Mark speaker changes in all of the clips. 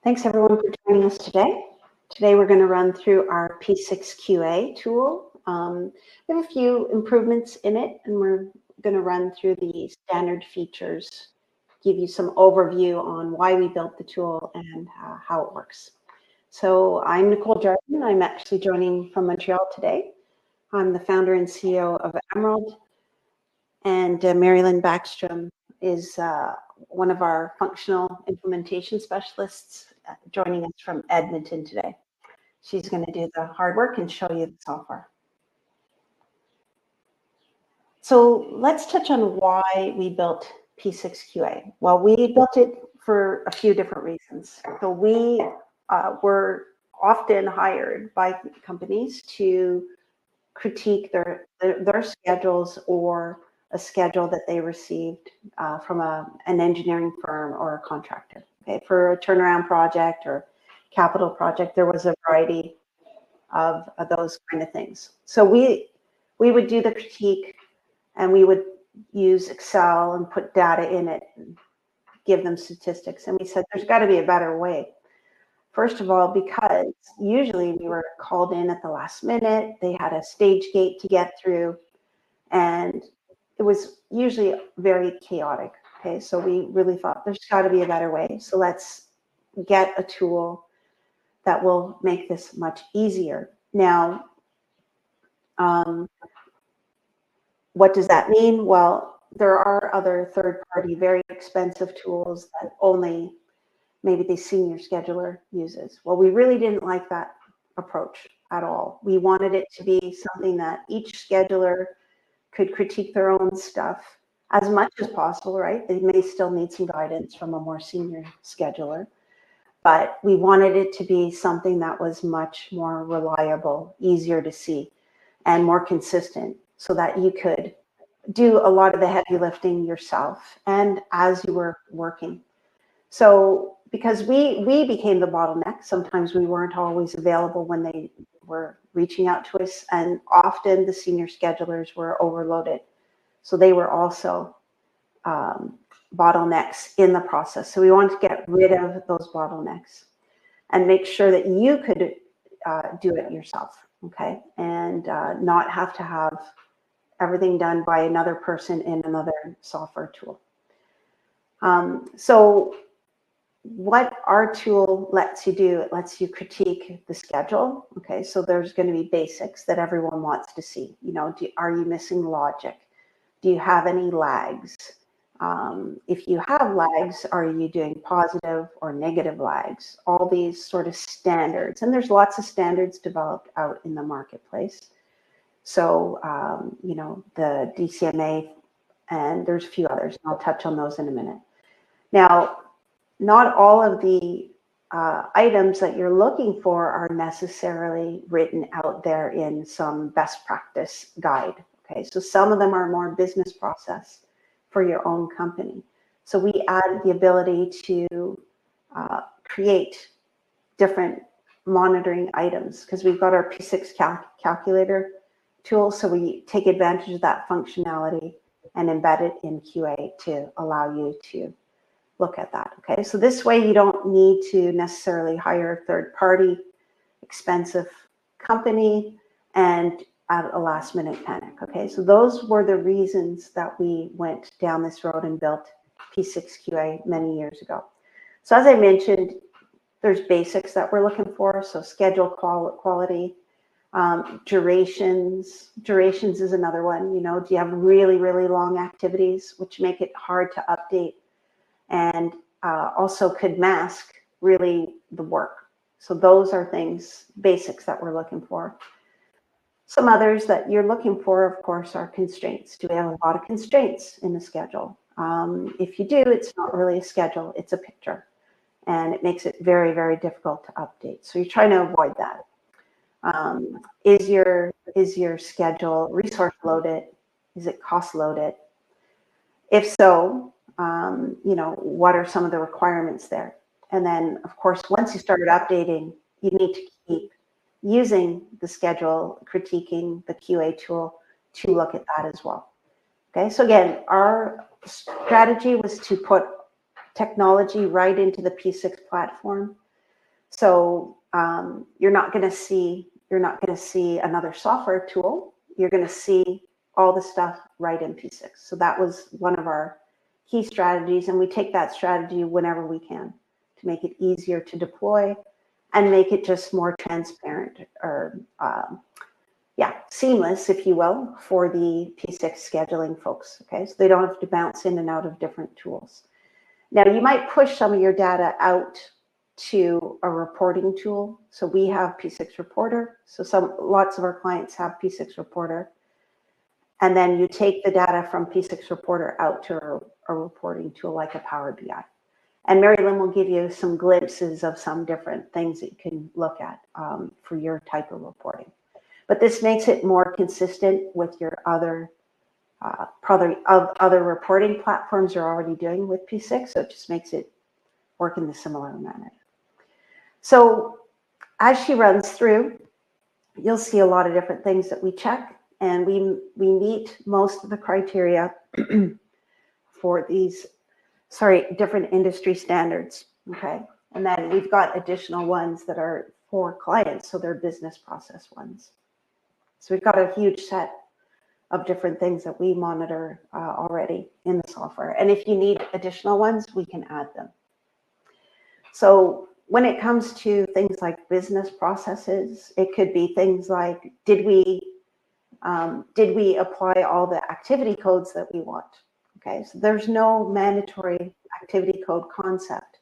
Speaker 1: Thanks everyone for joining us today. Today we're going to run through our P6-QA tool. We have a few improvements in it, and we're going to run through the standard features, give you some overview on why we built the tool and how it works. So I'm Nicole Jordan. I'm actually joining from Montreal today. I'm the founder and CEO of Emerald, and Marilyn Backstrom is one of our functional implementation specialists joining us from Edmonton today. She's going to do the hard work and show you the software. So let's touch on why we built P6-QA. Well, we built it for a few different reasons. So we were often hired by companies to critique their schedules or a schedule that they received from an engineering firm or a contractor. Okay, for a turnaround project or capital project, there was a variety of those kind of things. So we would do the critique, and we would use Excel and put data in it and give them statistics. And we said, there's got to be a better way. First of all, because usually we were called in at the last minute, they had a stage gate to get through, and it was usually very chaotic. Okay, so we really thought there's got to be a better way. So let's get a tool that will make this much easier. Now, what does that mean? Well, there are other third-party, very expensive tools that only maybe the senior scheduler uses. Well, we really didn't like that approach at all. We wanted it to be something that each scheduler could critique their own stuff as much as possible, right? They may still need some guidance from a more senior scheduler, but we wanted it to be something that was much more reliable, easier to see, and more consistent, so that you could do a lot of the heavy lifting yourself and as you were working. So because we became the bottleneck, sometimes we weren't always available when they were reaching out to us, and often the senior schedulers were overloaded. So they were also bottlenecks in the process. So we wanted to get rid of those bottlenecks and make sure that you could do it yourself, okay? And not have to have everything done by another person in another software tool. So what our tool lets you do, it lets you critique the schedule. Okay, so there's going to be basics that everyone wants to see. You know, are you missing logic? Do you have any lags? If you have lags, are you doing positive or negative lags? All these sort of standards, and there's lots of standards developed out in the marketplace. So, you know, the DCMA, and there's a few others, and I'll touch on those in a minute. Now, not all of the items that you're looking for are necessarily written out there in some best practice guide. Okay, so some of them are more business process for your own company. So we added the ability to create different monitoring items, because we've got our P6 calculator tool. So we take advantage of that functionality and embed it in QA to allow you to look at that. Okay, so this way you don't need to necessarily hire a third-party expensive company and at a last-minute panic. Okay, so those were the reasons that we went down this road and built P6-QA many years ago. So as I mentioned, there's basics that we're looking for. So schedule quality, durations is another one. You know, do you have really, really long activities, which make it hard to update, and also could mask really the work. So those are things, basics that we're looking for. Some others that you're looking for, of course, are constraints. Do we have a lot of constraints in the schedule? If you do, it's not really a schedule, it's a picture. And it makes it very, very difficult to update. So you're trying to avoid that. Is your schedule resource loaded? Is it cost loaded? If so, you know, what are some of the requirements there? And then, of course, once you started updating, you need to keep using the schedule, critiquing the QA tool to look at that as well. Okay, so again, our strategy was to put technology right into the P6 platform So you're not going to see another software tool. You're going to see all the stuff right in P6. So that was one of our key strategies, and we take that strategy whenever we can to make it easier to deploy and make it just more transparent, or seamless, if you will, for the P6 scheduling folks. Okay, so they don't have to bounce in and out of different tools. Now, you might push some of your data out to a reporting tool. So we have P6 Reporter. So lots of our clients have P6 Reporter. And then you take the data from P6 Reporter out to a reporting tool like a Power BI. And Mary Lynn will give you some glimpses of some different things that you can look at for your type of reporting. But this makes it more consistent with your other other reporting platforms you're already doing with P6. So it just makes it work in the similar manner. So as she runs through, you'll see a lot of different things that we check, and we meet most of the criteria for these, different industry standards, okay? And then we've got additional ones that are for clients, so they're business process ones. So we've got a huge set of different things that we monitor already in the software. And if you need additional ones, we can add them. So when it comes to things like business processes, it could be things like, did we apply all the activity codes that we want? Okay, so there's no mandatory activity code concept.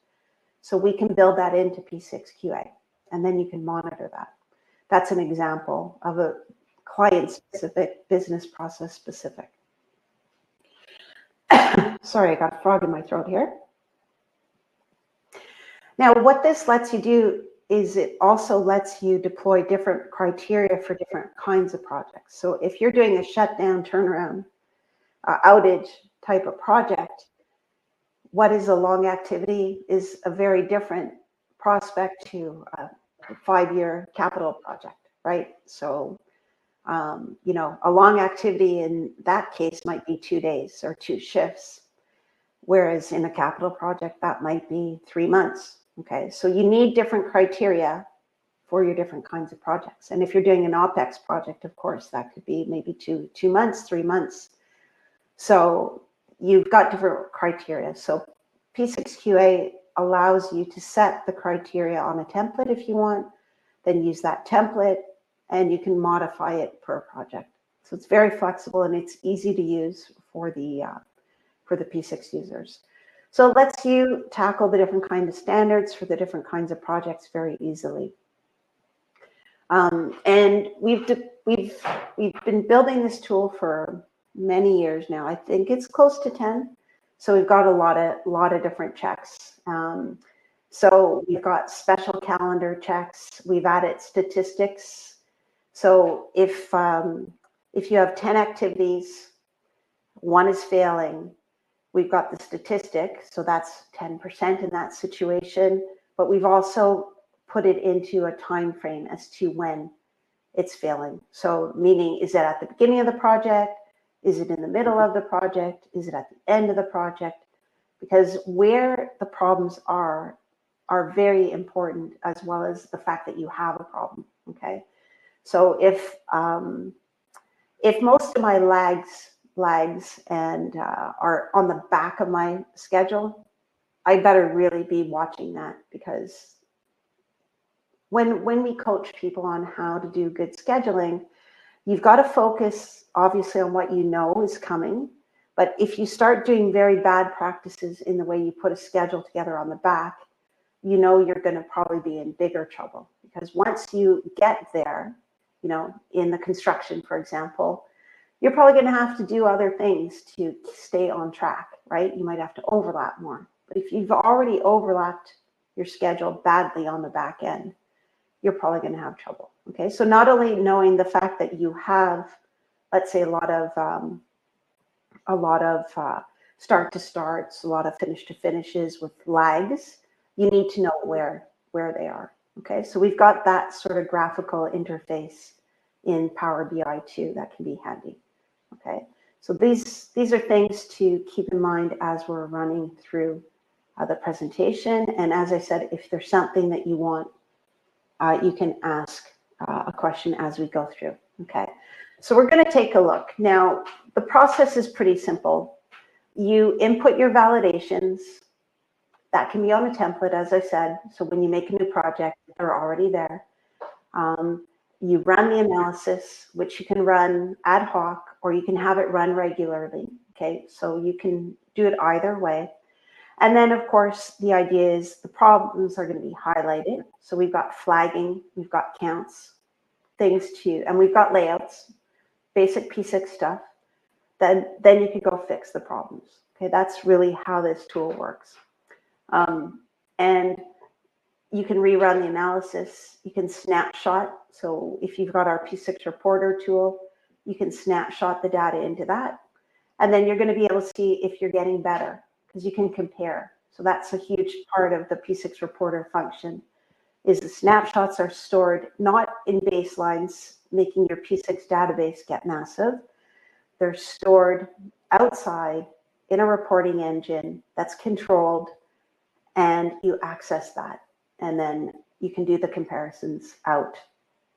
Speaker 1: So we can build that into P6-QA, and then you can monitor that. That's an example of a client-specific, business process-specific. Sorry, I got a frog in my throat here. Now, what this lets you do is it also lets you deploy different criteria for different kinds of projects. So if you're doing a shutdown, turnaround, outage type of project, what is a long activity is a very different prospect to a 5-year capital project, right? So, you know, a long activity in that case might be 2 days or 2 shifts, whereas in a capital project, that might be 3 months. Okay, so you need different criteria for your different kinds of projects. And if you're doing an OpEx project, of course, that could be maybe two months, 3 months. So you've got different criteria. So P6-QA allows you to set the criteria on a template if you want, then use that template, and you can modify it per project. So it's very flexible and it's easy to use for the P6 users. So it lets you tackle the different kinds of standards for the different kinds of projects very easily. And we've been building this tool for many years now. I think it's close to 10. So we've got a lot of different checks. So we've got special calendar checks. We've added statistics. So if you have 10 activities, 1 is failing, we've got the statistic, so that's 10% in that situation, but we've also put it into a time frame as to when it's failing. So meaning, is it at the beginning of the project? Is it in the middle of the project? Is it at the end of the project? Because where the problems are very important, as well as the fact that you have a problem, okay? So if most of my lags and are on the back of my schedule, I better really be watching that, because when we coach people on how to do good scheduling, you've got to focus obviously on what you know is coming. But if you start doing very bad practices in the way you put a schedule together on the back, you know you're going to probably be in bigger trouble, because once you get there, you know, in the construction, for example, you're probably going to have to do other things to stay on track, right? You might have to overlap more. But if you've already overlapped your schedule badly on the back end, you're probably going to have trouble, okay? So not only knowing the fact that you have, let's say, a lot of start to starts, a lot of finish to finishes with lags, you need to know where they are, okay? So we've got that sort of graphical interface in Power BI too that can be handy. Okay, so these are things to keep in mind as we're running through the presentation. And as I said, if there's something that you want you can ask a question as we go through. Okay, so we're going to take a look. Now, the process is pretty simple. You input your validations. That can be on a template, as I said. So when you make a new project, they're already there. You run the analysis, which you can run ad hoc, or you can have it run regularly. Okay, so you can do it either way. And then, of course, the idea is the problems are going to be highlighted. So we've got flagging, we've got counts, things to, and we've got layouts, basic P6 stuff. Then you can go fix the problems. Okay, that's really how this tool works. And you can rerun the analysis. You can snapshot. So if you've got our P6 reporter tool, you can snapshot the data into that. And then you're going to be able to see if you're getting better, because you can compare. So that's a huge part of the P6 reporter function, is the snapshots are stored not in baselines, making your P6 database get massive. They're stored outside in a reporting engine that's controlled, and you access that. And then you can do the comparisons out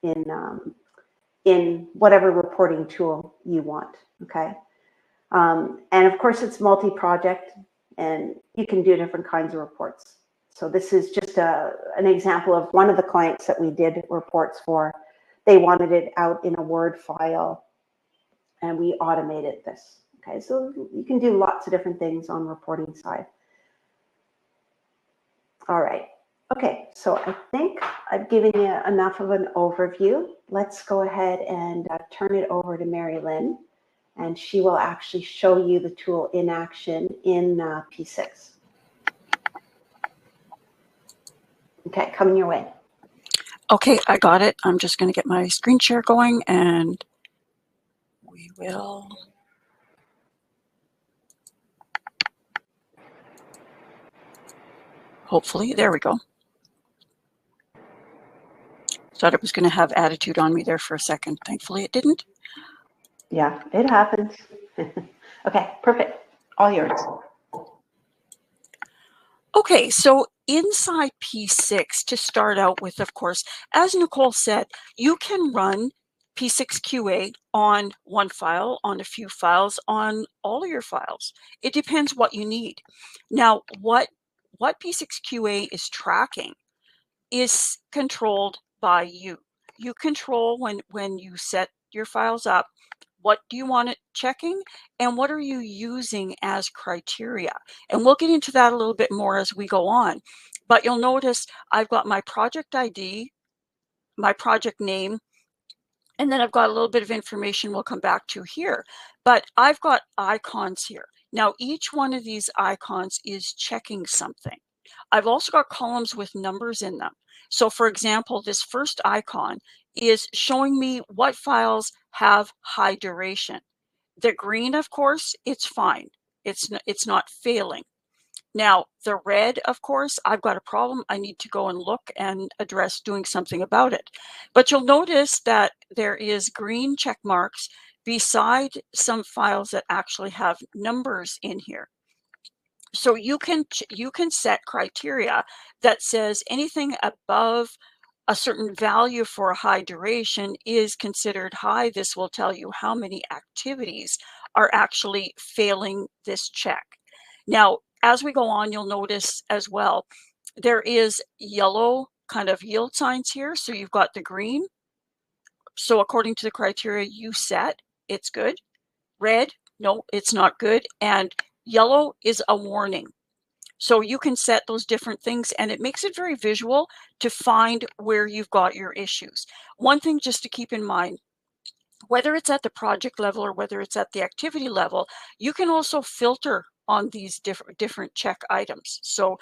Speaker 1: in whatever reporting tool you want, okay? And of course, it's multi-project, and you can do different kinds of reports. So this is just an example of one of the clients that we did reports for. They wanted it out in a Word file, and we automated this, okay? So you can do lots of different things on reporting side. All right. Okay, so I think I've given you enough of an overview. Let's go ahead and turn it over to Mary Lynn, and she will actually show you the tool in action in P6. Okay, coming your way.
Speaker 2: Okay, I got it. I'm just going to get my screen share going, and we will. Hopefully, there we go. Thought it was going to have attitude on me there for a second. Thankfully, it didn't.
Speaker 1: Yeah, it happens. Okay, perfect. All yours.
Speaker 2: Okay, so inside P6, to start out with, of course, as Nicole said, you can run P6-QA on one file, on a few files, on all of your files. It depends what you need. Now, what P6-QA is tracking is controlled by you. You control when you set your files up, what do you want it checking, and what are you using as criteria? And we'll get into that a little bit more as we go on. But you'll notice I've got my project ID, my project name, and then I've got a little bit of information we'll come back to here. But I've got icons here. Now, each one of these icons is checking something. I've also got columns with numbers in them. So for example, this first icon is showing me what files have high duration. The green, of course, it's fine. It's not failing. Now, the red, of course, I've got a problem. I need to go and look and address doing something about it. But you'll notice that there is green check marks beside some files that actually have numbers in here. So you can set criteria that says anything above a certain value for a high duration is considered high. This will tell you how many activities are actually failing this check. Now, as we go on, you'll notice as well, there is yellow kind of yield signs here. So you've got the green. So according to the criteria you set, it's good. Red, no, it's not good. And yellow is a warning. So you can set those different things, and it makes it very visual to find where you've got your issues. One thing just to keep in mind, whether it's at the project level or whether it's at the activity level, you can also filter on these different check items. So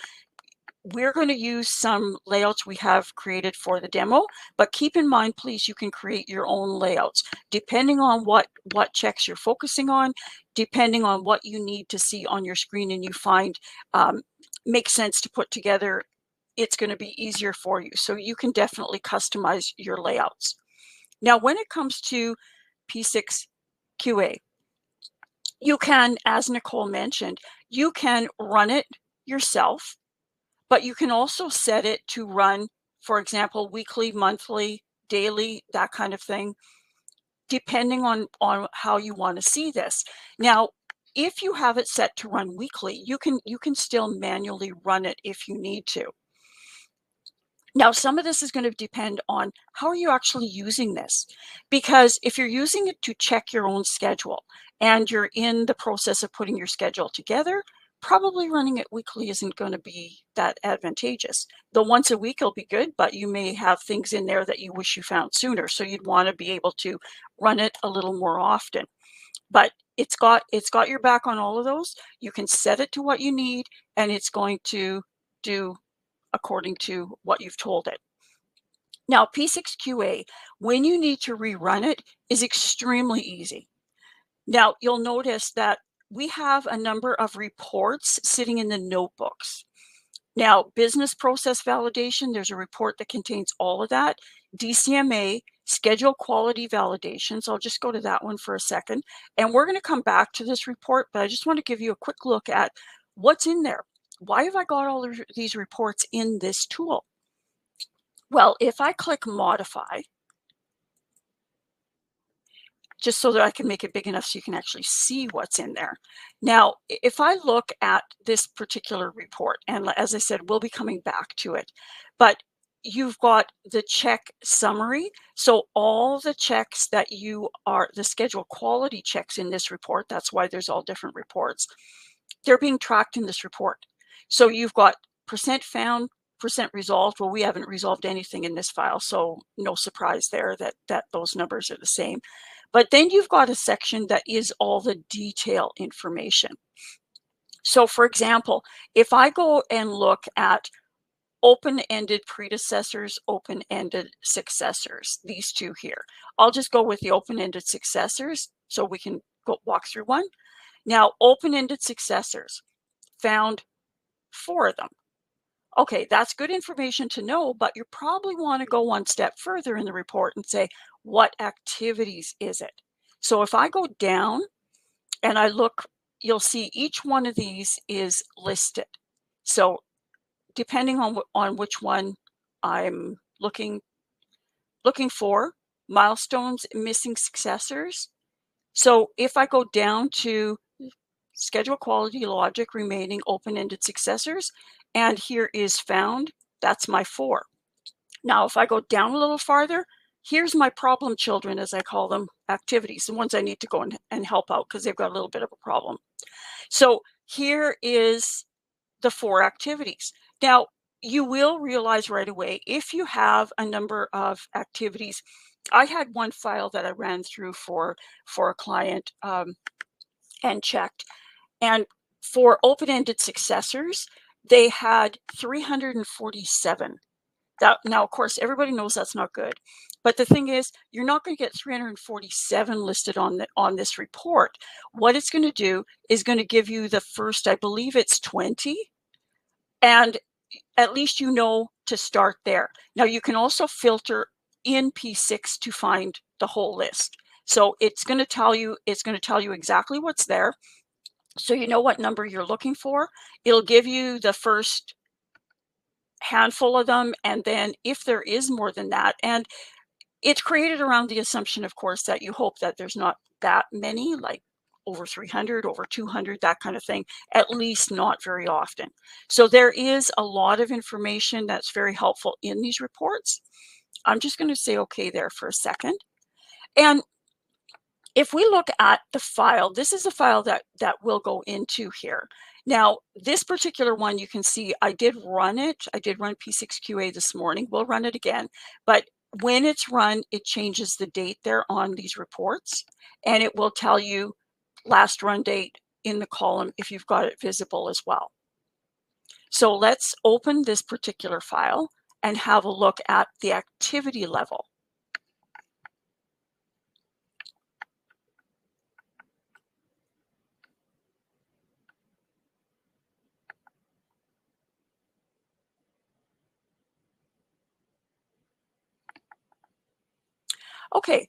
Speaker 2: we're going to use some layouts we have created for the demo, but keep in mind, please, you can create your own layouts depending on what checks you're focusing on, depending on what you need to see on your screen and you find makes sense to put together. It's going to be easier for you. So you can definitely customize your layouts. Now, when it comes to P6-QA, you can, as Nicole mentioned, you can run it yourself, but you can also set it to run for example, weekly, monthly, daily, that kind of thing, depending on how you want to see this. Now, if you have it set to run weekly, you can still manually run it if you need to. Now, some of this is going to depend on how are you actually using this, because if you're using it to check your own schedule and you're in the process of putting your schedule together, probably running it weekly isn't going to be that advantageous. The once a week will be good, but you may have things in there that you wish you found sooner. So you'd want to be able to run it a little more often. But it's got your back on all of those. You can set it to what you need, and it's going to do according to what you've told it. Now, P6-QA, when you need to rerun it, is extremely easy. Now, you'll notice that we have a number of reports sitting in the notebooks. Now, business process validation, there's a report that contains all of that. DCMA, schedule quality validations. I'll just go to that one for a second. And we're going to come back to this report, but I just want to give you a quick look at what's in there. Why have I got all of these reports in this tool? Well, if I click modify, just so that I can make it big enough so you can actually see what's in there. Now, if I look at this particular report, and as I said, we'll be coming back to it, but you've got the check summary. So all the checks that the schedule quality checks in this report, that's why there's all different reports, they're being tracked in this report. So you've got percent found, percent resolved. Well, we haven't resolved anything in this file, so no surprise there that those numbers are the same. But then you've got a section that is all the detail information. So for example, if I go and look at open-ended predecessors, open-ended successors, these two here, I'll just go with the open-ended successors so we can walk through one. Now, open-ended successors, found 4 of them. Okay, that's good information to know, but you probably want to go one step further in the report and say, what activities is it? So if I go down and I look, you'll see each one of these is listed. So depending on which one I'm looking for, milestones, missing successors. So if I go down to schedule quality logic remaining open-ended successors, and here is found, that's my 4. Now, if I go down a little farther, here's my problem children, as I call them, activities, the ones I need to go and help out because they've got a little bit of a problem. So here is the 4 activities. Now, you will realize right away, if you have a number of activities, I had one file that I ran through for a client and checked. And for open-ended successors, they had 347. Now, of course, everybody knows that's not good. But the thing is, you're not going to get 347 listed on this report. What it's going to do is going to give you the first, I believe it's 20. And at least you know to start there. Now, you can also filter in P6 to find the whole list. So it's going to tell you exactly what's there. So you know what number you're looking for. It'll give you the first handful of them, and then if there is more than that, and it's created around the assumption, of course, that you hope that there's not that many, like over 300, over 200, that kind of thing, at least not very often. So there is a lot of information that's very helpful in these reports. I'm just going to say okay there for a second. And if we look at the file, this is a file that we'll go into here. Now, this particular one, you can see I did run it. I did run P6-QA this morning. We'll run it again. But when it's run, it changes the date there on these reports, and it will tell you last run date in the column if you've got it visible as well. So let's open this particular file and have a look at the activity level. Okay,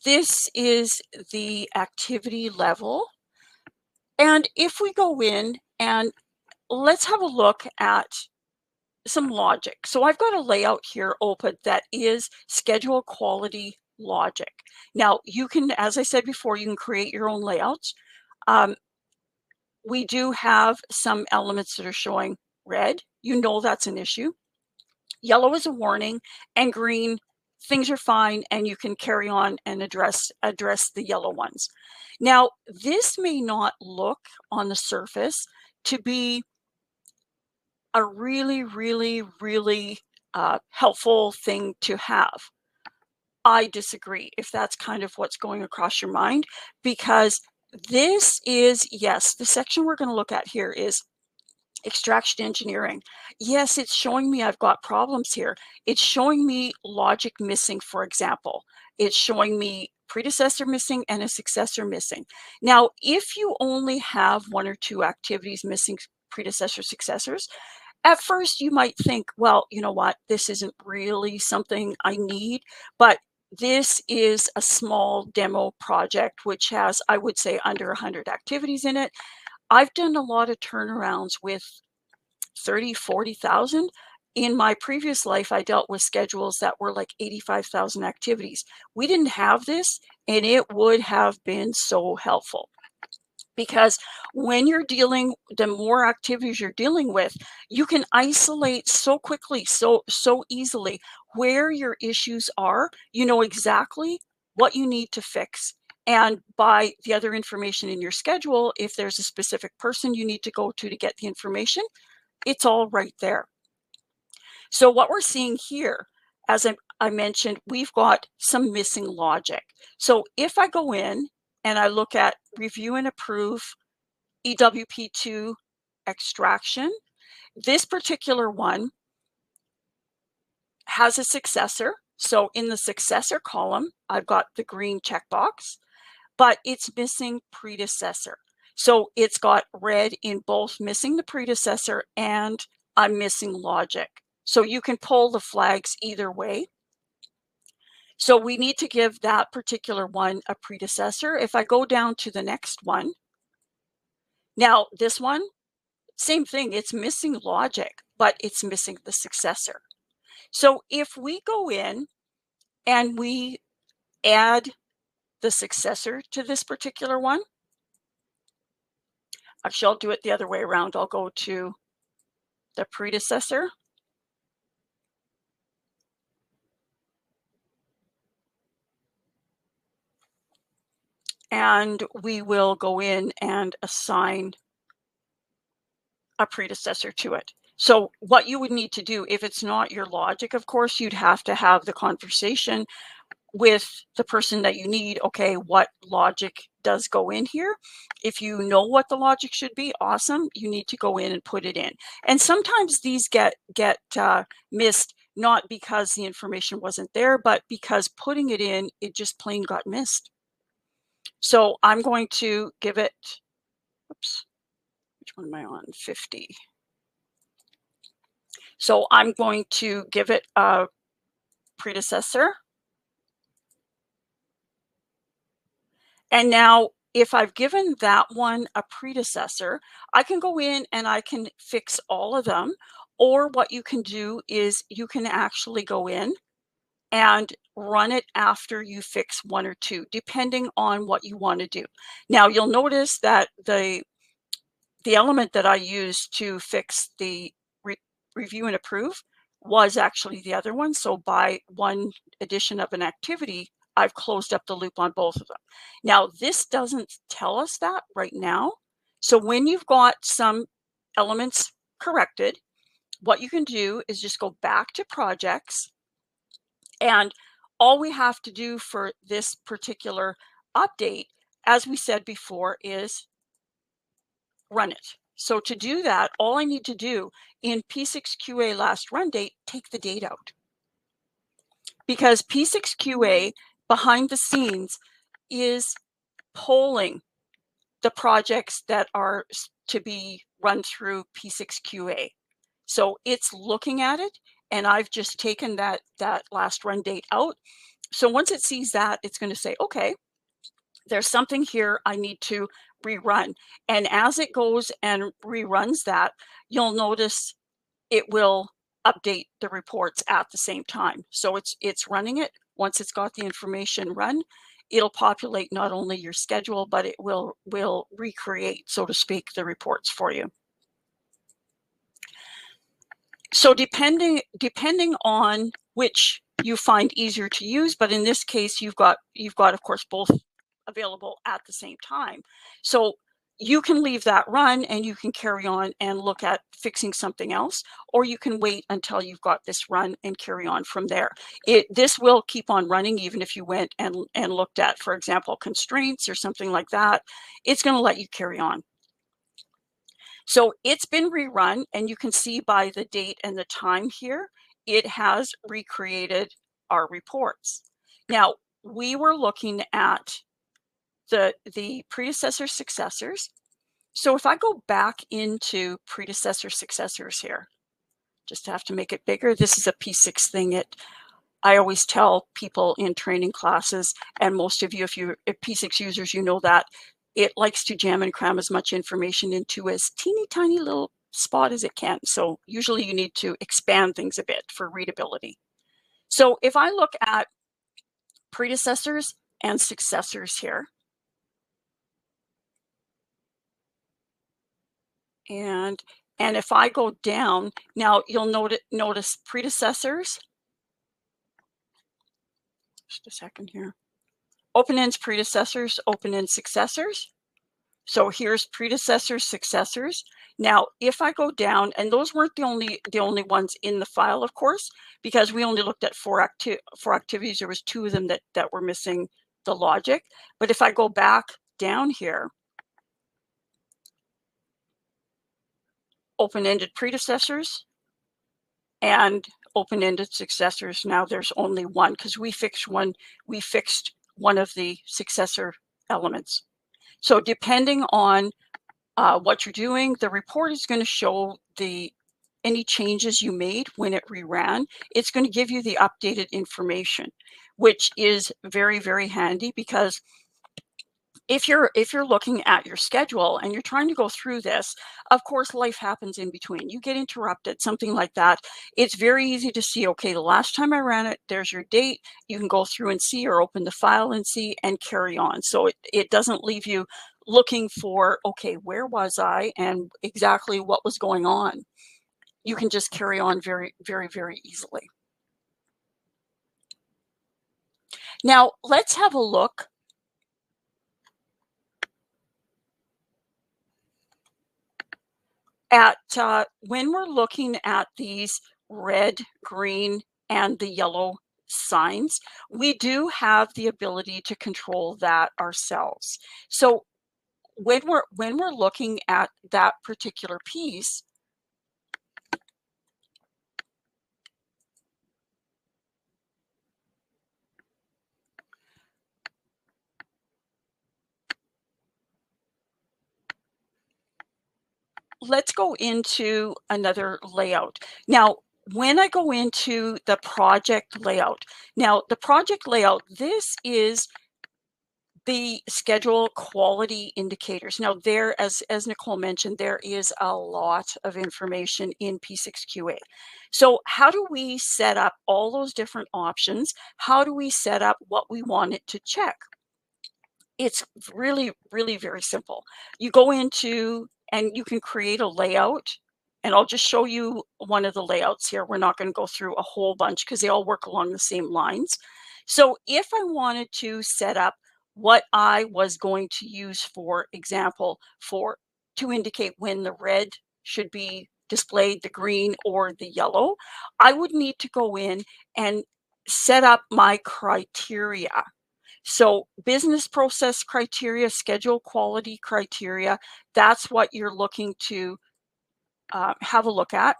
Speaker 2: this is the activity level. And if we go in and let's have a look at some logic. So I've got a layout here open that is schedule quality logic. Now you can, as I said before, you can create your own layouts. We do have some elements that are showing red. You know that's an issue. Yellow is a warning, and green, things are fine, and you can carry on and address the yellow ones. Now, this may not look on the surface to be a really, really, really helpful thing to have. I disagree if that's kind of what's going across your mind, because this is, yes, the section we're going to look at here is extraction engineering. Yes, it's showing me I've got problems here. It's showing me logic missing, for example. It's showing me predecessor missing and a successor missing. Now, if you only have one or two activities missing predecessor successors, at first you might think, well, you know what, this isn't really something I need, but this is a small demo project which has, I would say, under 100 activities in it. I've done a lot of turnarounds with 30, 40,000. In my previous life, I dealt with schedules that were like 85,000 activities. We didn't have this, and it would have been so helpful. Because when you're dealing, the more activities you're dealing with, you can isolate so quickly, so easily where your issues are. You know exactly what you need to fix. And by the other information in your schedule, if there's a specific person you need to go to get the information, it's all right there. So what we're seeing here, as I mentioned, we've got some missing logic. So if I go in and I look at review and approve EWP2 extraction, this particular one has a successor. So in the successor column, I've got the green checkbox, but it's missing predecessor. So it's got red in both missing the predecessor and I'm missing logic. So you can pull the flags either way. So we need to give that particular one a predecessor. If I go down to the next one, now this one, same thing, it's missing logic, but it's missing the successor. So if we go in and we add the successor to this particular one, actually I'll do it the other way around. I'll go to the predecessor. And we will go in and assign a predecessor to it. So what you would need to do, if it's not your logic, of course, you'd have to have the conversation with the person that you need. Okay, what logic does go in here? If you know what the logic should be, awesome. You need to go in and put it in. And sometimes these get missed, not because the information wasn't there, but because putting it in, it just plain got missed. So I'm going to give it, oops, which one am I on? 50. So I'm going to give it a predecessor. And now if I've given that one a predecessor, I can go in and I can fix all of them. Or what you can do is you can actually go in and run it after you fix one or two, depending on what you want to do. Now you'll notice that the element that I used to fix the review and approve was actually the other one. So by one addition of an activity, I've closed up the loop on both of them. Now, this doesn't tell us that right now. So when you've got some elements corrected, what you can do is just go back to projects, and all we have to do for this particular update, as we said before, is run it. So to do that, all I need to do in P6-QA last run date, take the date out. Because P6-QA behind the scenes is polling the projects that are to be run through P6-QA. So it's looking at it, and I've just taken that last run date out. So once it sees that, it's going to say, okay, there's something here I need to rerun. And as it goes and reruns that, you'll notice it will update the reports at the same time. So it's running it. Once it's got the information run, it'll populate not only your schedule, but it will recreate, so to speak, the reports for you. So depending on which you find easier to use, but in this case, you've got of course both available at the same time. So you can leave that run and you can carry on and look at fixing something else, or you can wait until you've got this run and carry on from there. This will keep on running even if you went and looked at, for example, constraints or something like that. It's going to let you carry on. So it's been rerun, and you can see by the date and the time here, it has recreated our reports. Now, we were looking at the predecessor successors. So if I go back into predecessor successors here, just have to make it bigger. This is a P6 thing. I always tell people in training classes, and most of you, if you're P6 users, you know that it likes to jam and cram as much information into as teeny tiny little spot as it can. So usually you need to expand things a bit for readability. So if I look at predecessors and successors here, and if I go down, now you'll notice predecessors. Just a second here. Open ends predecessors, open end successors. So here's predecessors, successors. Now, if I go down, and those weren't the only ones in the file, of course, because we only looked at four activities. There was 2 of them that were missing the logic. But if I go back down here, open-ended predecessors and open-ended successors. Now there's only one because we fixed one of the successor elements. So depending on what you're doing, the report is going to show any changes you made when it reran. It's going to give you the updated information, which is very, very handy, because if you're looking at your schedule and you're trying to go through this, of course, life happens in between. You get interrupted, something like that. It's very easy to see, okay, the last time I ran it, there's your date. You can go through and see, or open the file and see, and carry on. So it doesn't leave you looking for, okay, where was I and exactly what was going on. You can just carry on very, very, very easily. Now, let's have a look at when we're looking at these red, green, and the yellow signs. We do have the ability to control that ourselves. So when we're looking at that particular piece, let's go into another layout. Now, when I go into the project layout, this is the schedule quality indicators. Now there, as Nicole mentioned, there is a lot of information in P6-QA. So how do we set up all those different options? How do we set up what we want it to check? It's really, really very simple. You go into, and you can create a layout, and I'll just show you one of the layouts here. We're not going to go through a whole bunch because they all work along the same lines. So if I wanted to set up what I was going to use, for example, to indicate when the red should be displayed, the green or the yellow, I would need to go in and set up my criteria. So business process criteria, schedule quality criteria, that's what you're looking to have a look at.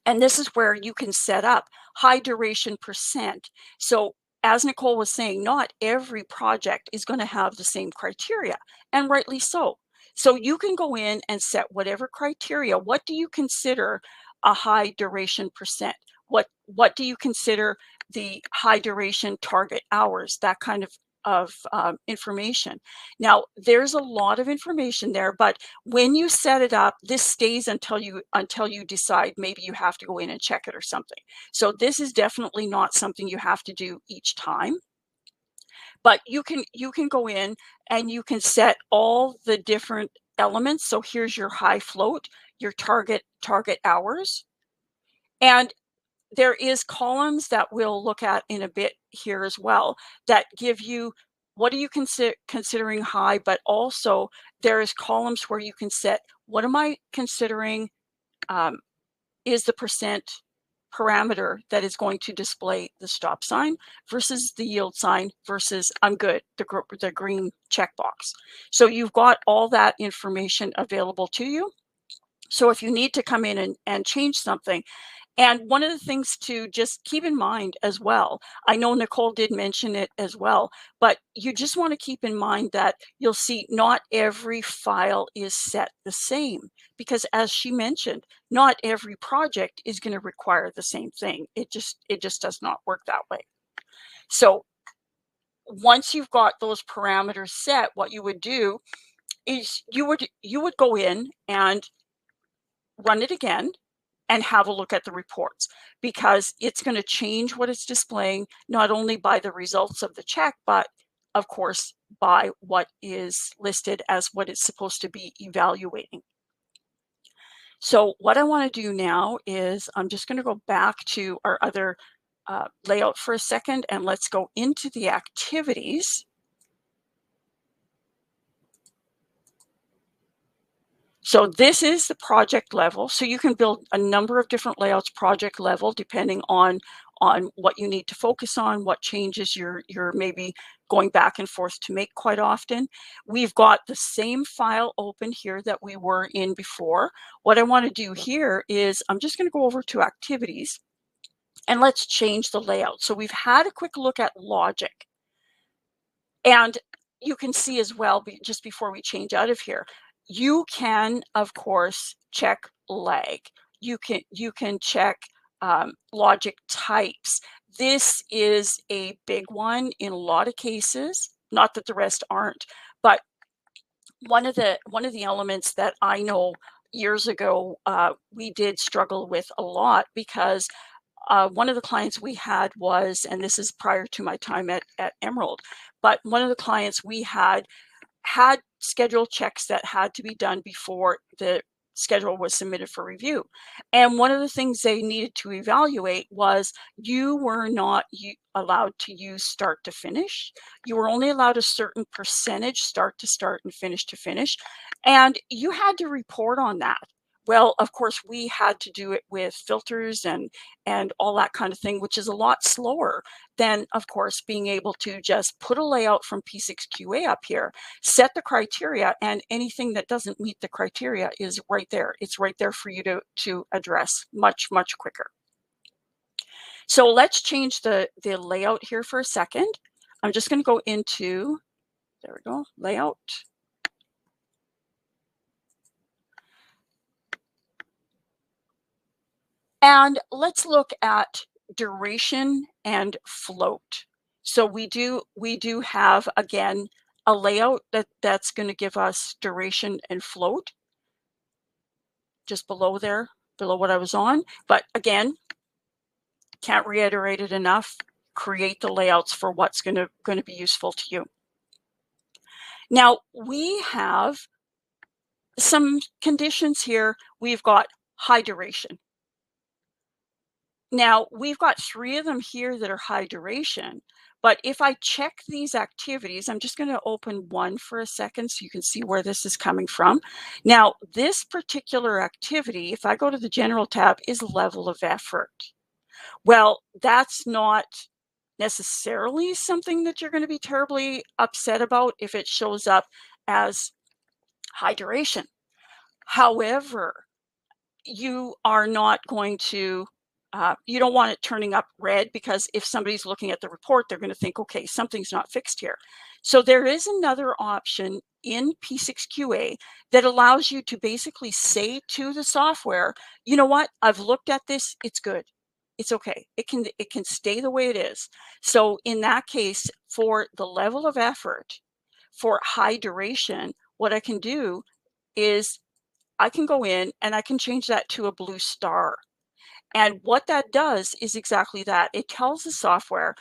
Speaker 2: And this is where you can set up high duration percent. So as Nicole was saying, not every project is going to have the same criteria, and rightly so. So you can go in and set whatever criteria. What do you consider a high duration percent? What do you consider the high duration target hours? That kind information. Now, there's a lot of information there, but when you set it up, this stays until you decide maybe you have to go in and check it or something. So this is definitely not something you have to do each time. But you can go in and you can set all the different elements. So here's your high float, your target hours. And there is columns that we'll look at in a bit here as well that give you what are you considering high, but also there is columns where you can set what am I considering is the percent parameter that is going to display the stop sign versus the yield sign versus I'm good, the green checkbox. So you've got all that information available to you. So if you need to come in and change something, and one of the things to just keep in mind as well, I know Nicole did mention it as well, but you just want to keep in mind that you'll see not every file is set the same because as she mentioned, not every project is going to require the same thing. It just does not work that way. So once you've got those parameters set, what you would do is you would go in and run it again and have a look at the reports because it's going to change what it's displaying, not only by the results of the check, but of course, by what is listed as what it's supposed to be evaluating. So what I want to do now is I'm just going to go back to our other layout for a second, and let's go into the activities. So this is the project level. So you can build a number of different layouts project level depending on what you need to focus on, what changes you're maybe going back and forth to make quite often. We've got the same file open here that we were in before. What I want to do here is I'm just going to go over to activities and let's change the layout. So we've had a quick look at logic. And you can see as well, just before we change out of here, you can, of course, check lag. You can check logic types. This is a big one in a lot of cases, not that the rest aren't, but one of the elements that I know years ago we did struggle with a lot because one of the clients we had was, and this is prior to my time at Emerald, but one of the clients we had schedule checks that had to be done before the schedule was submitted for review. And one of the things they needed to evaluate was you were not allowed to use start to finish. You were only allowed a certain percentage start to start and finish to finish. And you had to report on that. Well, of course, we had to do it with filters and all that kind of thing, which is a lot slower than, of course, being able to just put a layout from P6-QA up here, set the criteria, and anything that doesn't meet the criteria is right there. It's right there for you to address much, much quicker. So let's change the layout here for a second. I'm just going to go into, there we go, layout. And let's look at duration and float. So we do have, again, a layout that's going to give us duration and float just below there, below what I was on. But again, can't reiterate it enough, create the layouts for what's going to be useful to you. Now we have some conditions here. We've got high duration. Now, we've got 3 of them here that are high duration, but if I check these activities, I'm just going to open one for a second so you can see where this is coming from. Now, this particular activity, if I go to the General tab, is level of effort. Well, that's not necessarily something that you're going to be terribly upset about if it shows up as high duration. However, you are not going to you don't want it turning up red because if somebody's looking at the report, they're going to think, okay, something's not fixed here. So there is another option in P6-QA that allows you to basically say to the software, you know what, I've looked at this, it's good. it's okay. It can stay the way it is. So in that case, for the level of effort, for high duration, what I can do is I can go in and I can change that to a blue star. And what that does is exactly that. It tells the software,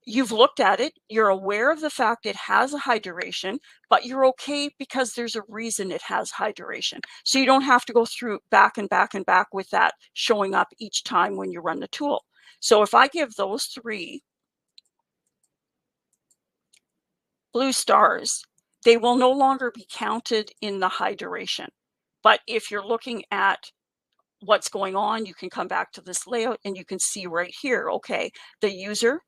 Speaker 2: you've looked at it, you're aware of the fact it has a high duration, but you're okay because there's a reason it has high duration. So you don't have to go through back and back and back with that showing up each time when you run the tool. So if I give those 3 blue stars, they will no longer be counted in the high duration. But if you're looking at what's going on, you can come back to this layout and you can see right here, okay, the user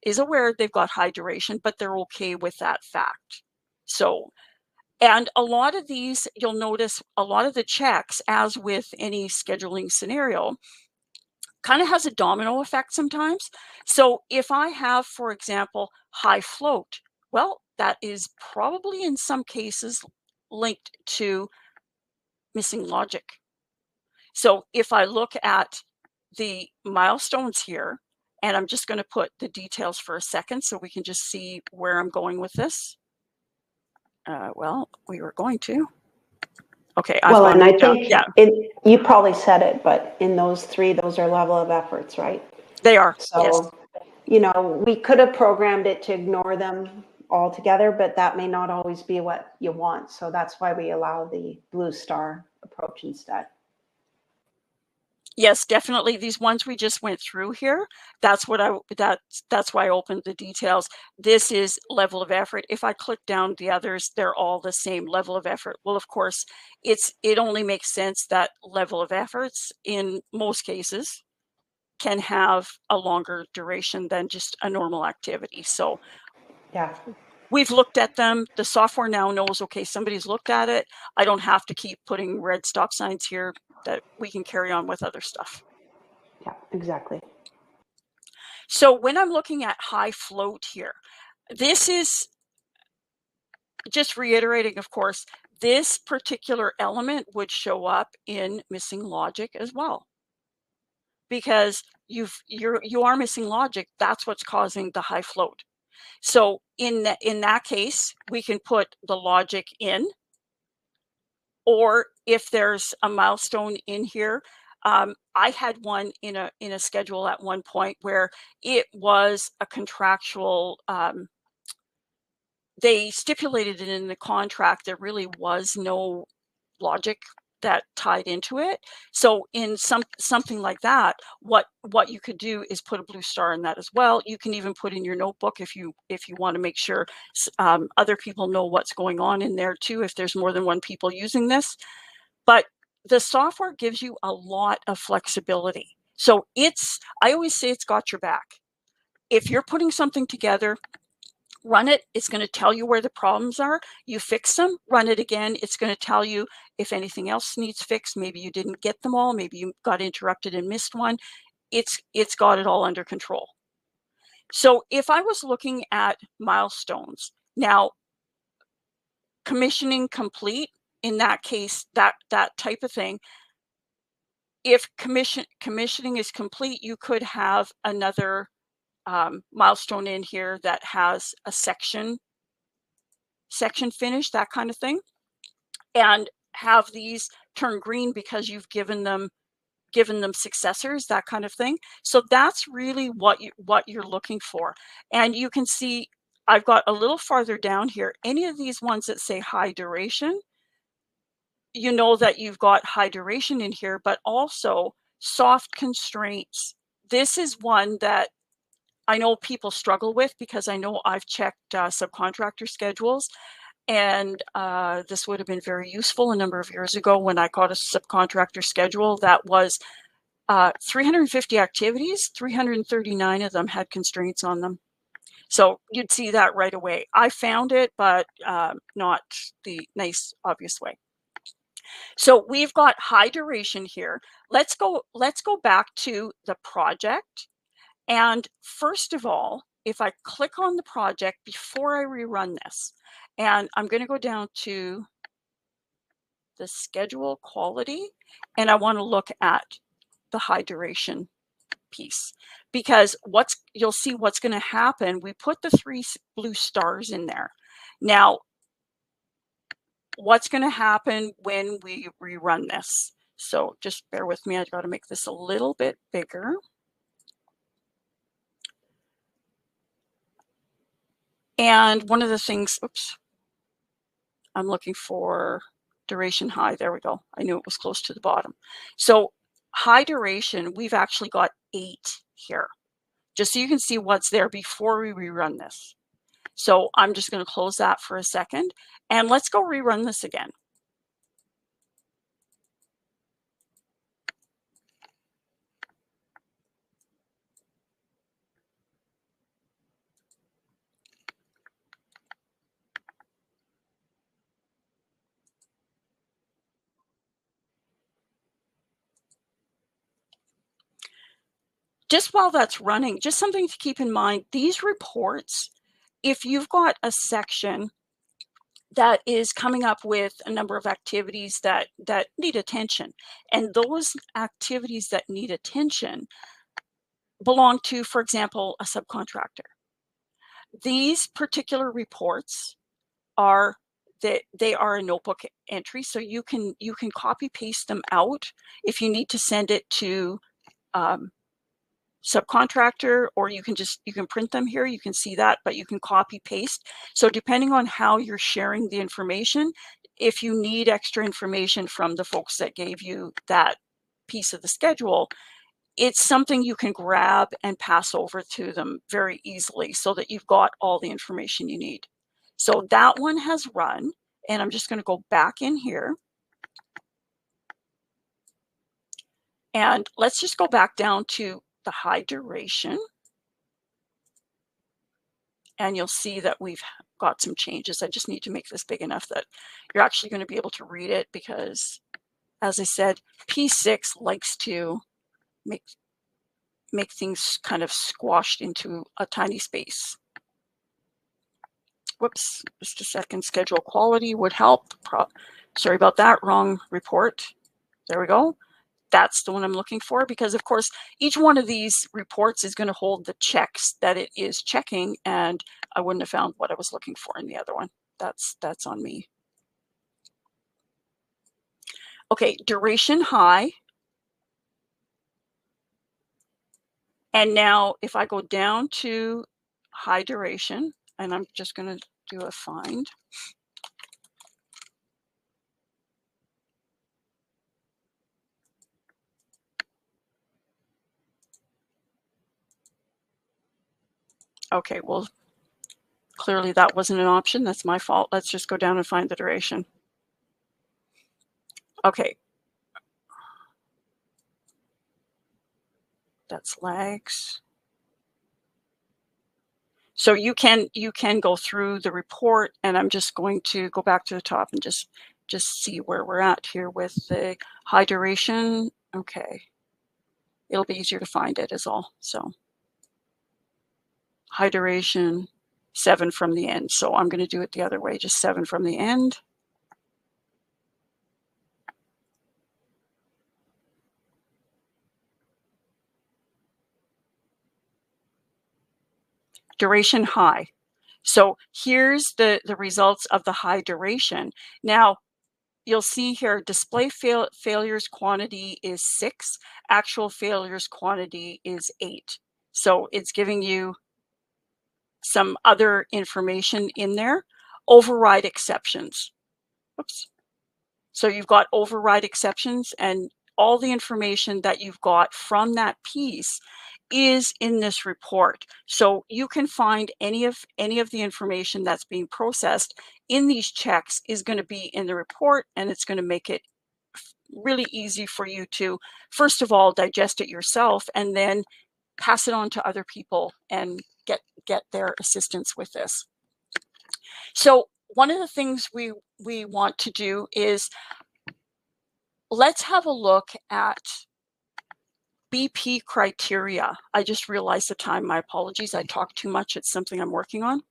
Speaker 2: is aware they've got high duration, but they're okay with that fact. So, and a lot of these, you'll notice a lot of the checks, as with any scheduling scenario, kind of has a domino effect sometimes. So if I have, for example, high float, well, that is probably in some cases linked to missing logic. So if I look at the milestones here, and I'm just going to put the details for a second so we can just see where I'm going with this. Well, we were going to. Okay.
Speaker 1: Well, and I think
Speaker 2: yeah,
Speaker 1: you probably said it, but in those 3, those are level of efforts, right?
Speaker 2: they are.
Speaker 1: So,
Speaker 2: yes.
Speaker 1: you know, we could have programmed it to ignore them altogether, but that may not always be what you want. So that's why we allow the blue star approach instead.
Speaker 2: Yes, definitely. These ones we just went through here, that's what that's why I opened the details. This is level of effort. If I click down the others, they're all the same level of effort. Well, of course, it only makes sense that level of efforts in most cases can have a longer duration than just a normal activity. So
Speaker 1: yeah,
Speaker 2: we've looked at them. The software now knows, okay, somebody's looked at it. I don't have to keep putting red stop signs here, that we can carry on with other stuff.
Speaker 1: Yeah, exactly.
Speaker 2: So when I'm looking at high float here, this is just reiterating, of course, this particular element would show up in missing logic as well. Because you are missing logic, that's what's causing the high float. So in that case, we can put the logic in, or if there's a milestone in here, I had one in a schedule at one point where it was a contractual. They stipulated it in the contract. There really was no logic that tied into it. So in something like that, what you could do is put a blue star in that as well. You can even put in your notebook if you want to make sure other people know what's going on in there too, if there's more than one people using this. But the software gives you a lot of flexibility. So I always say it's got your back. If you're putting something together, run it, it's going to tell you where the problems are. You fix them, run it again. It's going to tell you if anything else needs fixed. Maybe you didn't get them all. Maybe you got interrupted and missed one. It's got it all under control. So if I was looking at milestones, now commissioning complete, in that case, that type of thing, if commissioning is complete, you could have another milestone in here that has a section finish, that kind of thing, and have these turn green because you've given them successors, that kind of thing. So that's really what you're looking for. And you can see I've got a little farther down here, any of these ones that say high duration, you know that you've got high duration in here, but also soft constraints. This is one that I know people struggle with, because I know I've checked subcontractor schedules, and this would have been very useful a number of years ago when I got a subcontractor schedule that was 350 activities, 339 of them had constraints on them. So you'd see that right away. I found it, but not the nice, obvious way. So we've got high duration here. Let's go back to the project. And first of all, if I click on the project before I rerun this, and I'm going to go down to the schedule quality, and I want to look at the high duration piece, because you'll see what's going to happen. We put the 3 blue stars in there. Now, what's going to happen when we rerun this? So just bear with me. I've got to make this a little bit bigger. And one of the things, oops, I'm looking for duration high. There we go. I knew it was close to the bottom. So high duration, we've actually got 8 here, just so you can see what's there before we rerun this. So I'm just going to close that for a second, and let's go rerun this again. Just while that's running, just something to keep in mind, these reports, if you've got a section that is coming up with a number of activities that need attention, and those activities that need attention belong to, for example, a subcontractor. These particular reports are they are a notebook entry, so you can copy paste them out if you need to send it to subcontractor, or you can print them here. You can see that, but you can copy paste. So depending on how you're sharing the information, if you need extra information from the folks that gave you that piece of the schedule, it's something you can grab and pass over to them very easily so that you've got all the information you need. So that one has run, and I'm just going to go back in here. And let's just go back down to the high duration. And you'll see that we've got some changes. I just need to make this big enough that you're actually going to be able to read it, because, as I said, P6 likes to make things kind of squashed into a tiny space. Whoops, just a second. Schedule quality would help. Sorry about that, wrong report. There we go. That's the one I'm looking for, because of course each one of these reports is going to hold the checks that it is checking, and I wouldn't have found what I was looking for in the other one. That's on me. Okay, duration high. And now if I go down to high duration, and I'm just going to do a find. Okay, well, clearly that wasn't an option. That's my fault. Let's just go down and find the duration. Okay. That's lags. So you can go through the report, and I'm just going to go back to the top and just see where we're at here with the high duration. Okay. It'll be easier to find it is all. So high duration, 7 from the end. So I'm going to do it the other way, just 7 from the end. Duration high. So here's the results of the high duration. Now, you'll see here, display failures quantity is 6, actual failures quantity is 8. So it's giving you some other information in there. Override exceptions. Oops. So you've got override exceptions, and all the information that you've got from that piece is in this report. So you can find any of the information that's being processed in these checks is going to be in the report, and it's going to make it really easy for you to, first of all, digest it yourself, and then pass it on to other people and get their assistance with this. So one of the things we want to do is, let's have a look at BP criteria. I just realized the time. My apologies. I talked too much. It's something I'm working on.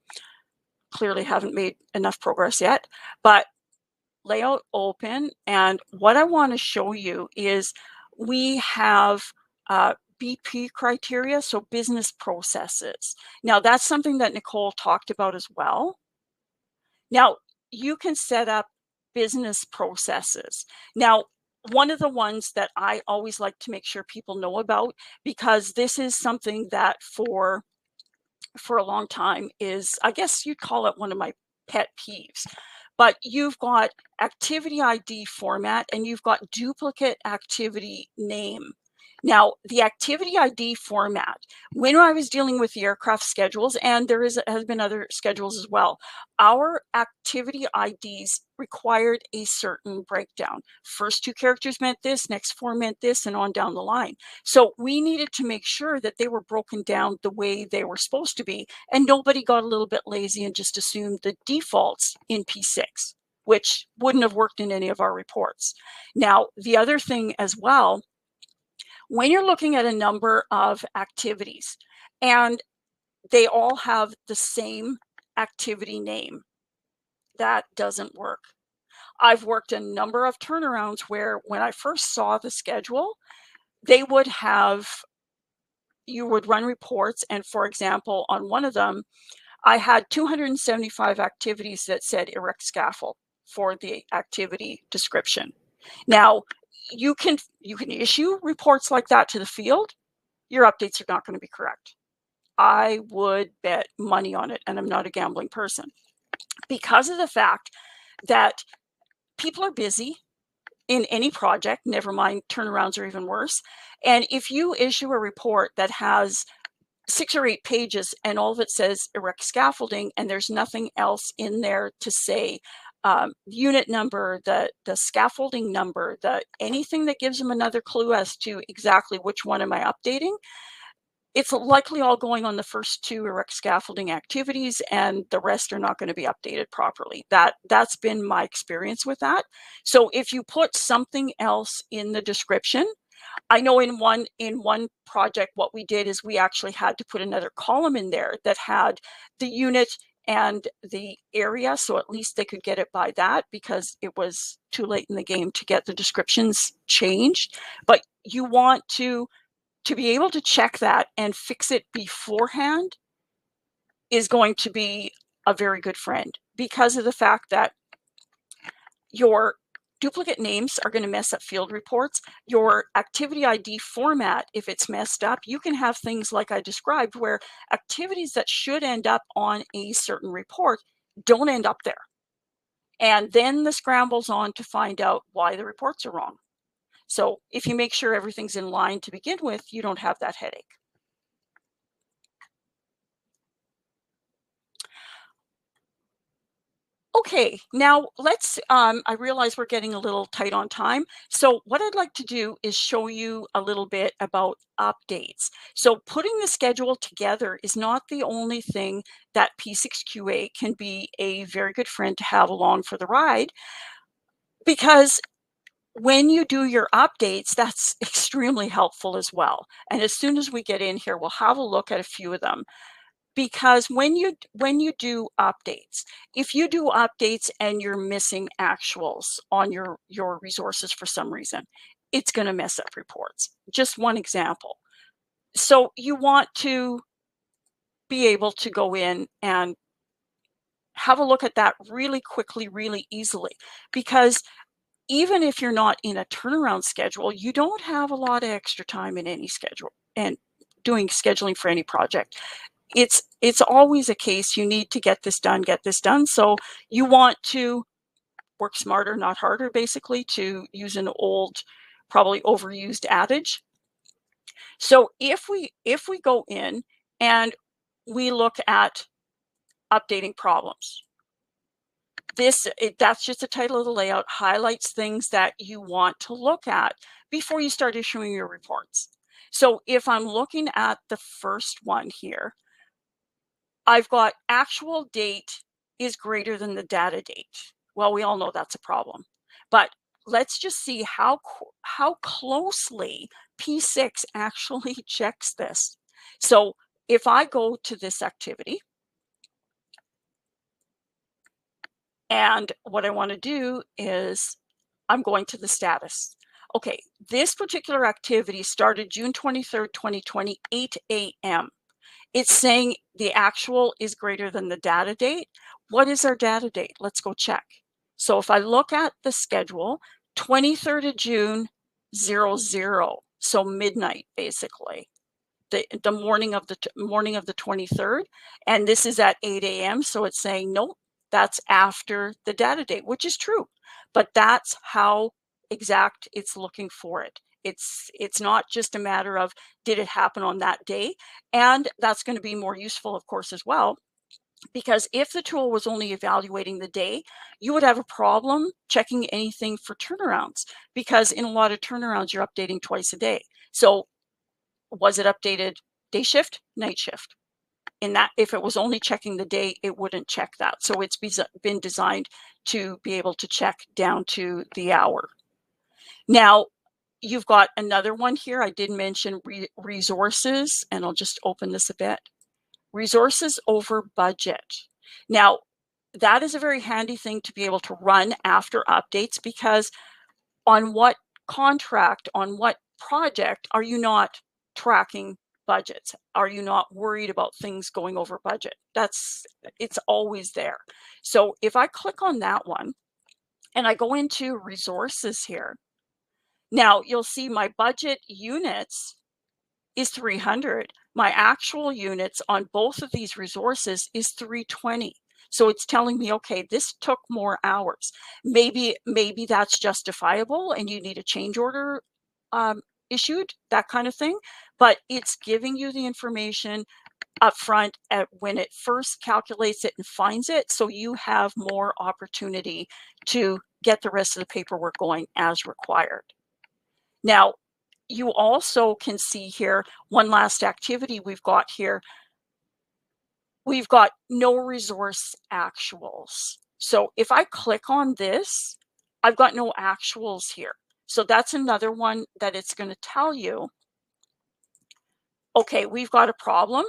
Speaker 2: Clearly haven't made enough progress yet, but layout open. And what I want to show you is we have BP criteria, so business processes. Now, that's something that Nicole talked about as well. Now, you can set up business processes. Now, one of the ones that I always like to make sure people know about, because this is something that for a long time is, I guess you'd call it one of my pet peeves, but you've got activity ID format and you've got duplicate activity name. Now, the activity ID format, when I was dealing with the aircraft schedules, and there has been other schedules as well, our activity IDs required a certain breakdown. First two characters meant this, next four meant this, and on down the line. So we needed to make sure that they were broken down the way they were supposed to be, and nobody got a little bit lazy and just assumed the defaults in P6, which wouldn't have worked in any of our reports. Now, the other thing as well, when you're looking at a number of activities and they all have the same activity name, that doesn't work. I've worked a number of turnarounds where when I first saw the schedule, they would have, you would run reports, and for example, on one of them, I had 275 activities that said erect scaffold for the activity description. Now, you can issue reports like that to the field. Your updates are not going to be correct. I would bet money on it, and I'm not a gambling person, because of the fact that people are busy in any project, never mind turnarounds are even worse. And if you issue a report that has 6 or 8 pages and all of it says erect scaffolding and there's nothing else in there to say unit number, the scaffolding number, anything that gives them another clue as to exactly which one am I updating, it's likely all going on the first 2 erect scaffolding activities, and the rest are not going to be updated properly. That's been my experience with that. So if you put something else in the description, I know in one project, what we did is we actually had to put another column in there that had the unit and the area, so at least they could get it by that, because it was too late in the game to get the descriptions changed. But you want to be able to check that and fix it beforehand is going to be a very good friend, because of the fact that your duplicate names are going to mess up field reports. Your activity ID format, if it's messed up, you can have things like I described where activities that should end up on a certain report don't end up there. And then the scramble's on to find out why the reports are wrong. So if you make sure everything's in line to begin with, you don't have that headache. Okay, now let's, I realize we're getting a little tight on time. So what I'd like to do is show you a little bit about updates. So putting the schedule together is not the only thing that P6-QA can be a very good friend to have along for the ride, because when you do your updates, that's extremely helpful as well. And as soon as we get in here, we'll have a look at a few of them. Because when you do updates, if you do updates and you're missing actuals on your resources for some reason, it's going to mess up reports. Just one example. So you want to be able to go in and have a look at that really quickly, really easily, because even if you're not in a turnaround schedule, you don't have a lot of extra time in any schedule and doing scheduling for any project. It's always a case you need to get this done. So you want to work smarter, not harder, basically, to use an old, probably overused adage. So if we go in and we look at updating problems, that's just the title of the layout, highlights things that you want to look at before you start issuing your reports. So if I'm looking at the first one here, I've got actual date is greater than the data date. Well, we all know that's a problem, but let's just see how closely P6 actually checks this. So if I go to this activity, and what I want to do is I'm going to the status. Okay, this particular activity started June 23rd, 2020, 8 a.m. It's saying the actual is greater than the data date. What is our data date? Let's go check. So if I look at the schedule, 23rd of June, 00, so midnight basically. The morning of the 23rd, and this is at 8 a.m. So it's saying, nope, that's after the data date, which is true, but that's how exact it's looking for it. It's not just a matter of did it happen on that day, and that's going to be more useful, of course, as well, because if the tool was only evaluating the day, you would have a problem checking anything for turnarounds, because in a lot of turnarounds, you're updating twice a day. So was it updated day shift, night shift? In that, if it was only checking the day, it wouldn't check that. So it's been designed to be able to check down to the hour. Now, you've got another one here. I did mention resources, and I'll just open this a bit. Resources over budget. Now, that is a very handy thing to be able to run after updates, because on what contract, on what project are you not tracking budgets? Are you not worried about things going over budget? It's always there. So if I click on that one and I go into resources here, now you'll see my budget units is 300. My actual units on both of these resources is 320. So it's telling me, okay, this took more hours. Maybe that's justifiable and you need a change order issued, that kind of thing. But it's giving you the information up front when it first calculates it and finds it, so you have more opportunity to get the rest of the paperwork going as required. Now, you also can see here, one last activity we've got here. We've got no resource actuals. So if I click on this, I've got no actuals here. So that's another one that it's going to tell you, okay, we've got a problem,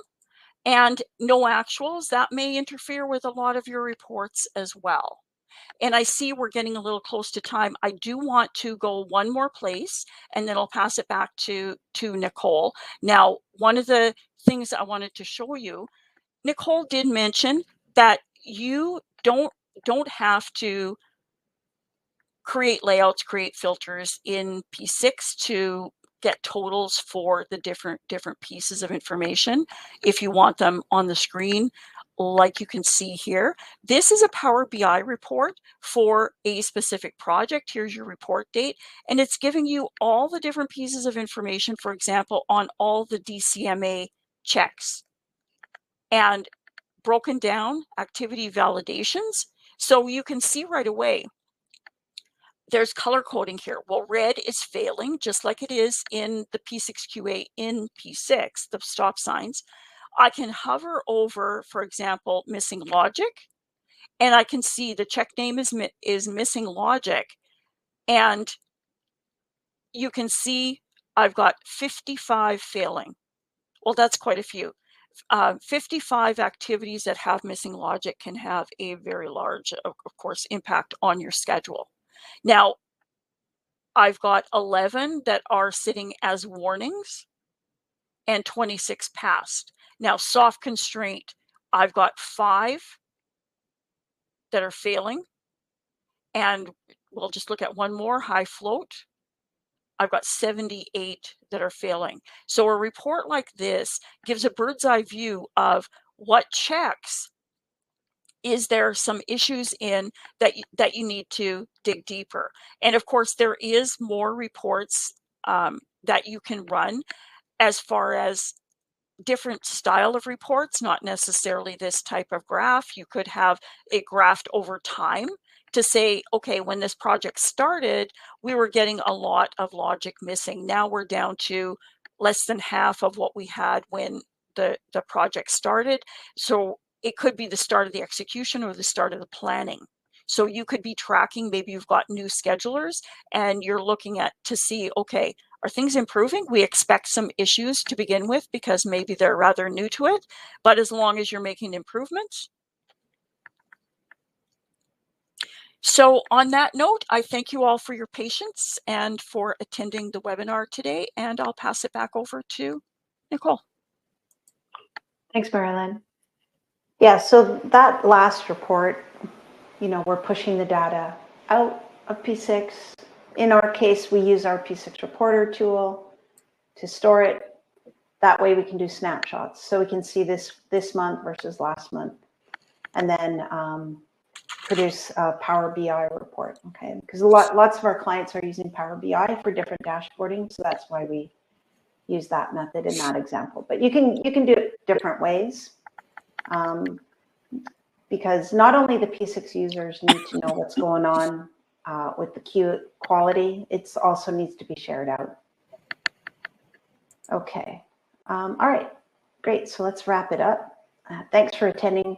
Speaker 2: and no actuals. That may interfere with a lot of your reports as well. And I see we're getting a little close to time. I do want to go one more place, and then I'll pass it back to Nicole. Now, one of the things I wanted to show you, Nicole did mention that you don't have to create layouts, create filters in P6 to get totals for the different pieces of information if you want them on the screen, like you can see here. This is a Power BI report for a specific project. Here's your report date, and it's giving you all the different pieces of information, for example, on all the DCMA checks, and broken down activity validations. So you can see right away, there's color coding here. Well, red is failing, just like it is in the P6-QA in P6, the stop signs. I can hover over, for example, missing logic, and I can see the check name is missing logic. And you can see I've got 55 failing. Well, that's quite a few. 55 activities that have missing logic can have a very large, of course, impact on your schedule. Now, I've got 11 that are sitting as warnings and 26 passed. Now, soft constraint, I've got 5 that are failing, and we'll just look at one more, high float. I've got 78 that are failing. So a report like this gives a bird's eye view of what checks is there some issues in that you need to dig deeper. And of course, there is more reports that you can run as far as different style of reports, not necessarily this type of graph. You could have it graphed over time to say, okay, when this project started, we were getting a lot of logic missing. Now we're down to less than half of what we had when the project started. So it could be the start of the execution or the start of the planning. So you could be tracking, maybe you've got new schedulers and you're looking at to see, okay, are things improving? We expect some issues to begin with because maybe they're rather new to it, but as long as you're making improvements. So on that note, I thank you all for your patience and for attending the webinar today, and I'll pass it back over to Nicole.
Speaker 1: Thanks, Marilyn. Yeah, so that last report, you know, we're pushing the data out of P6. In our case, we use our P6 reporter tool to store it. That way we can do snapshots. So we can see this month versus last month, and then produce a Power BI report, okay? Because lots of our clients are using Power BI for different dashboarding, so that's why we use that method in that example. But you can do it different ways, because not only the P6 users need to know what's going on with the Q quality, it also needs to be shared out. Okay, all right, great. So let's wrap it up. Thanks for attending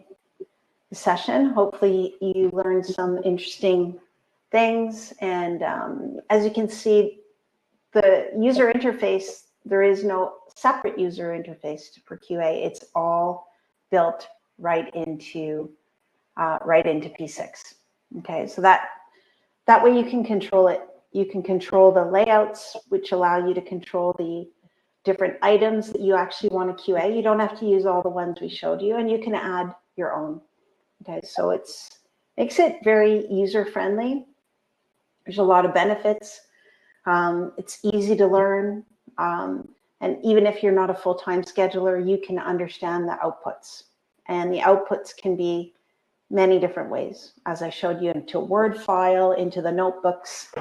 Speaker 1: the session. Hopefully you learned some interesting things. And as you can see, the user interface, there is no separate user interface for QA. It's all built right into P6. Okay, so that way you can control it. You can control the layouts, which allow you to control the different items that you actually want to QA. You don't have to use all the ones we showed you, and you can add your own. Okay, so makes it very user-friendly. There's a lot of benefits. It's easy to learn. And even if you're not a full-time scheduler, you can understand the outputs. And the outputs can be many different ways, as I showed you, into a Word file, into the notebooks.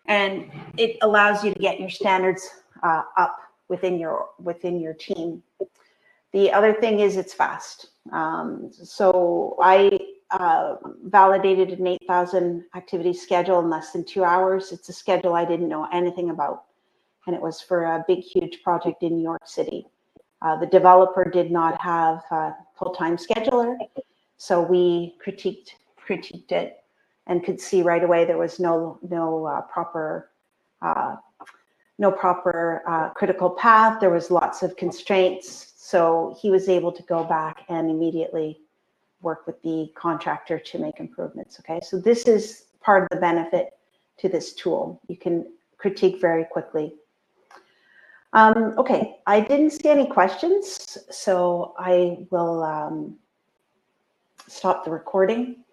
Speaker 1: And it allows you to get your standards up within your team. The other thing is it's fast. So I validated an 8,000 activity schedule in less than 2 hours. It's a schedule I didn't know anything about. And it was for a big, huge project in New York City. The developer did not have a full-time scheduler. So we critiqued it and could see right away there was no proper critical path. There was lots of constraints. So he was able to go back and immediately work with the contractor to make improvements. Okay, so this is part of the benefit to this tool. You can critique very quickly. Okay, I didn't see any questions, so I will stop the recording.